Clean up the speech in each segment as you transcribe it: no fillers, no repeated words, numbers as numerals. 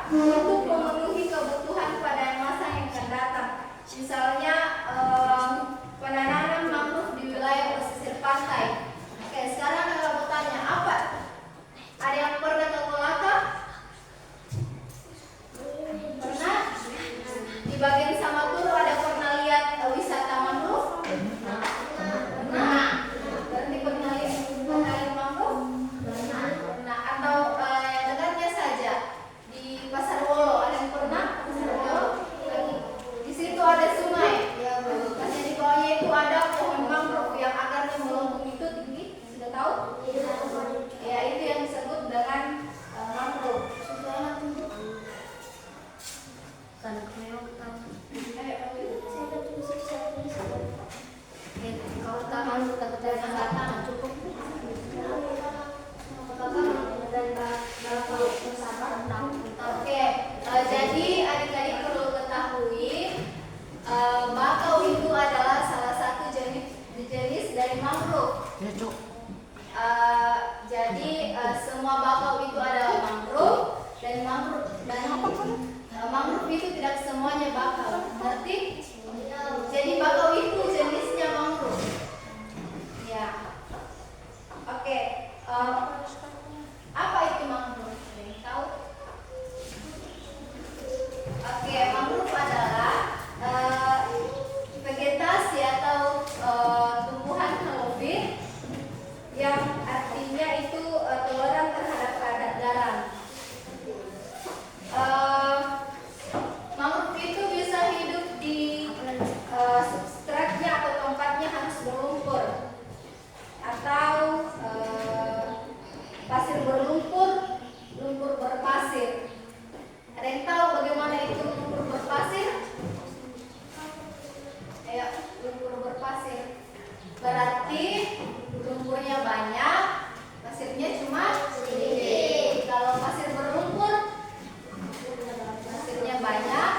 untuk memenuhi kebutuhan pada masa yang akan datang. Misalnya penanaman mangrove di wilayah pesisir pantai. Oke, sekarang kakak mau tanya, apa? Ada yang pernah ke Kolaka? Pernah? Di bagian Samaturu ada pernah lihat wisata mangrove? Pernah? Berarti pernah lihat mangrove? Pernah. Atau yang dekatnya saja di Pasar Wolo, ada yang pernah? Pasar Wolo? Di situ ada sungai. Masih di bawahnya itu ada pohon mangrove yang akarnya melengkung itu tinggi. Sudah tahu? Ya, itu yang disebut dengan mangrove. Oke, jadi adik-adik perlu ketahui bakau itu adalah salah satu jenis dari mangrove. Jadi semua bakau itu adalah mangrove dan mangrove itu tidak semuanya bakau. Ngerti? Jadi bakau itu jenisnya mangrove. Ya. Oke. Apa itu mangrove? Tahu? Oke, mangrove adalah vegetasi atau tumbuhan halofit yang artinya itu toleran terhadap kadar garam. Mangrove itu bisa hidup di substratnya atau tempatnya harus berlumpur atau pasir berlumpur, lumpur berpasir. Ada yang tahu bagaimana itu lumpur berpasir? Ayo, lumpur berpasir. Berarti lumpurnya banyak, pasirnya cuma sedikit. Kalau pasir berlumpur, pasirnya banyak,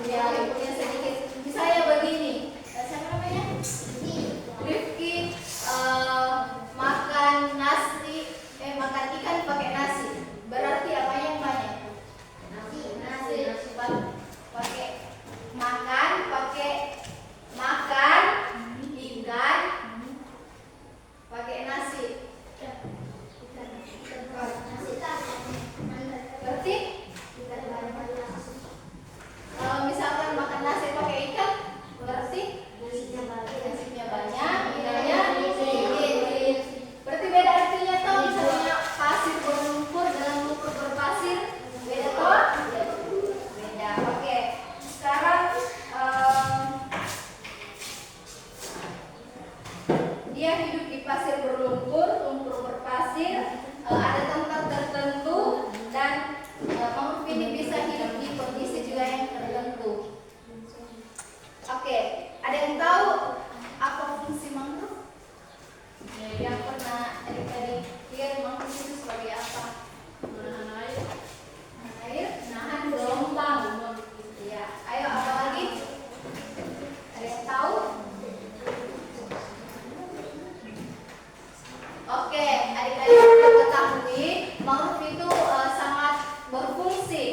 ya lumpurnya sedikit. Misalnya begini, siapa namanya? Rifki makan makan ikan pakai nasi. Berarti apa yang banyak? Nasi. Pakai makan ikan pakai nasi. Berarti kalau misalkan makan nasi pakai ikan, berarti nasinya banyak, ikannya sedikit. Berarti beda artinya toh, misalnya pasir berlumpur dengan lumpur berpasir, beda toh? Beda. Oke. Sekarang dia hidup di pasir berlumpur, lumpur berpasir, ada tempat tertentu dan mangrove ini bisa hidup di kondisi juga yang tertentu. Oke, ada yang tahu apa fungsi mangrove? Yang pernah adik-adik lihat mangrove itu sebagai apa? Menahan air, menahan gelombang. Ya, ayo apa lagi? Ada yang tahu? Oke, adik-adik perlu ketahui mangrove itu sangat berfungsi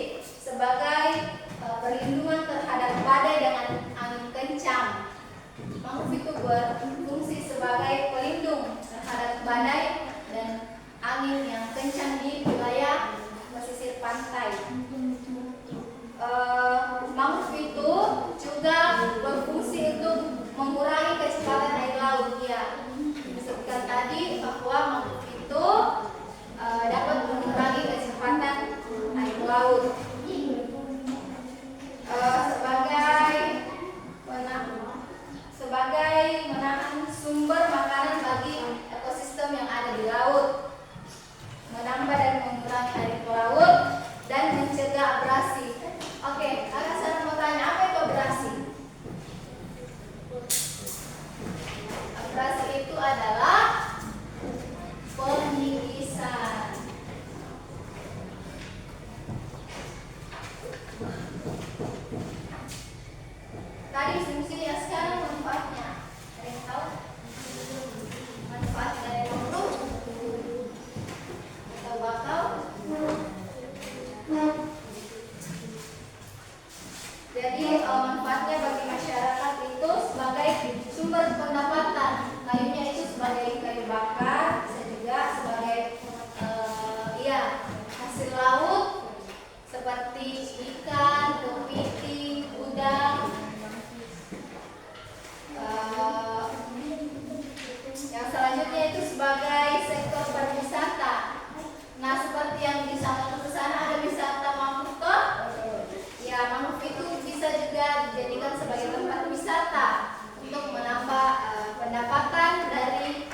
sebagai perlindungan terhadap badai dengan angin kencang. Mangrove itu berfungsi sebagai pelindung terhadap badai dan angin yang kencang di wilayah pesisir pantai. Mangrove itu juga berfungsi untuk mengurangi kecepatan air laut. Ya, disebutkan tadi bahwa mangrove itu dapat mengurangi kecepatan air laut sebagai menahan sumber makanan bagi ekosistem yang ada di laut, menambah dan mengurangi air ke laut, dan mencegah abrasi. Oke, kakak sekarang mau tanya, apa itu abrasi? Abrasi itu adalah pengikisan. seperti ikan, kepiting, udang. Yang selanjutnya itu sebagai sektor pariwisata. Nah, seperti yang di sana ke sana ada wisata mangrove toh? Ya, mangrove itu bisa juga dijadikan sebagai tempat wisata untuk menambah pendapatan dari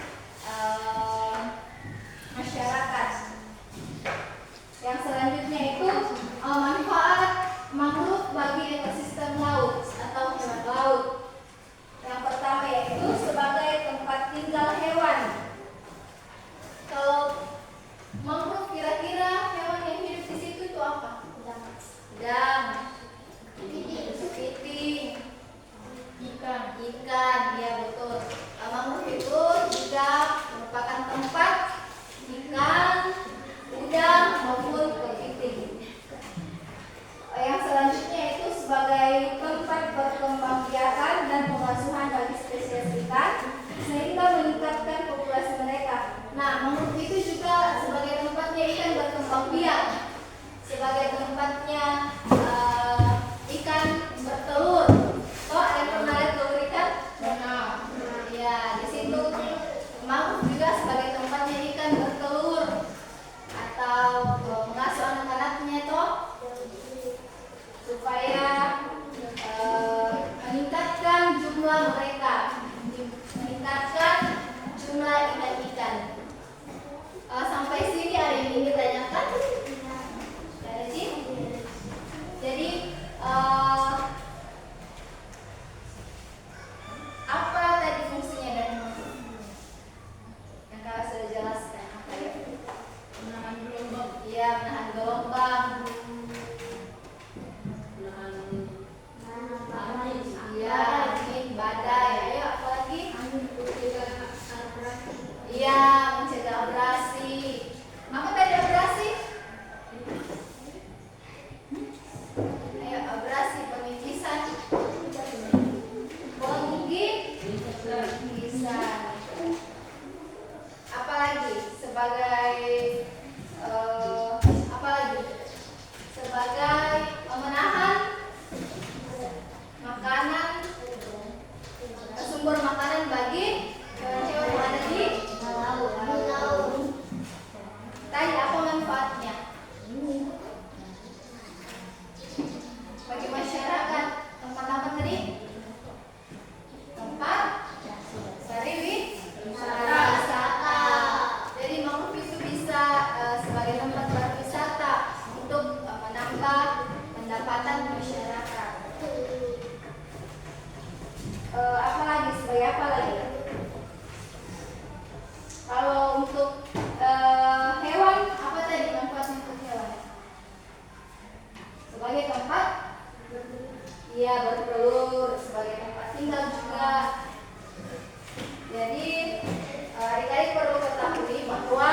masyarakat. Yang selanjutnya itu manfaat mangrove bagi ekosistem laut atau hewan laut. Yang pertama yaitu sebagai tempat tinggal hewan. Kalau mangrove kira-kira hewan yang hidup di situ itu apa? Udang, kepiting, ikan, ya betul. Mangrove itu juga merupakan tempat ikan, udang maupun kepiting. Yang selanjutnya itu sebagai tempat perkembangbiakan dan pengasuhan bagi spesies ikan sehingga meningkatkan populasi mereka. Nah, mangrove itu juga sebagai tempatnya ikan berkembang biak, sebagai tempatnya ikan bertelur. Oh, ada yang pernah lihat telur ikan? Ya, di situ mangrove juga sebagai tempatnya ikan bertelur atau mengasuh anak-anaknya toh, supaya meningkatkan jumlah mereka, meningkatkan jumlah ikan-ikan. Sampai sini ada yang ingin ditanyakan? Ada sih? Jadi apa tadi fungsinya dari mangrove? Yang kakak sudah jelaskan apa ya? Menahan gelombang. Iya, menahan gelombang. Iya, angin, badai. Ayo, apa lagi? Iya, mencegah abrasi. Apa tadi abrasi? Ayo, abrasi, pengisisan, pengisisan. Apa lagi? Sebagai apa lagi? Sebagai menahan makanan, sumber makanan bagi hewan-hewan yang ada di laut. Tadi apa manfaatnya bagi masyarakat? Tempat apa tadi? Tempat pariwisata. Jadi mangrove itu bisa sebagai tempat pariwisata untuk menambah pendapatan masyarakat. Apa lagi? Sebagai apa lagi? Kalau untuk hewan, apa tadi manfaatnya untuk hewan? Sebagai tempat, iya, bertelur, sebagai tempat tinggal juga. Jadi adik-adik perlu ketahui bahwa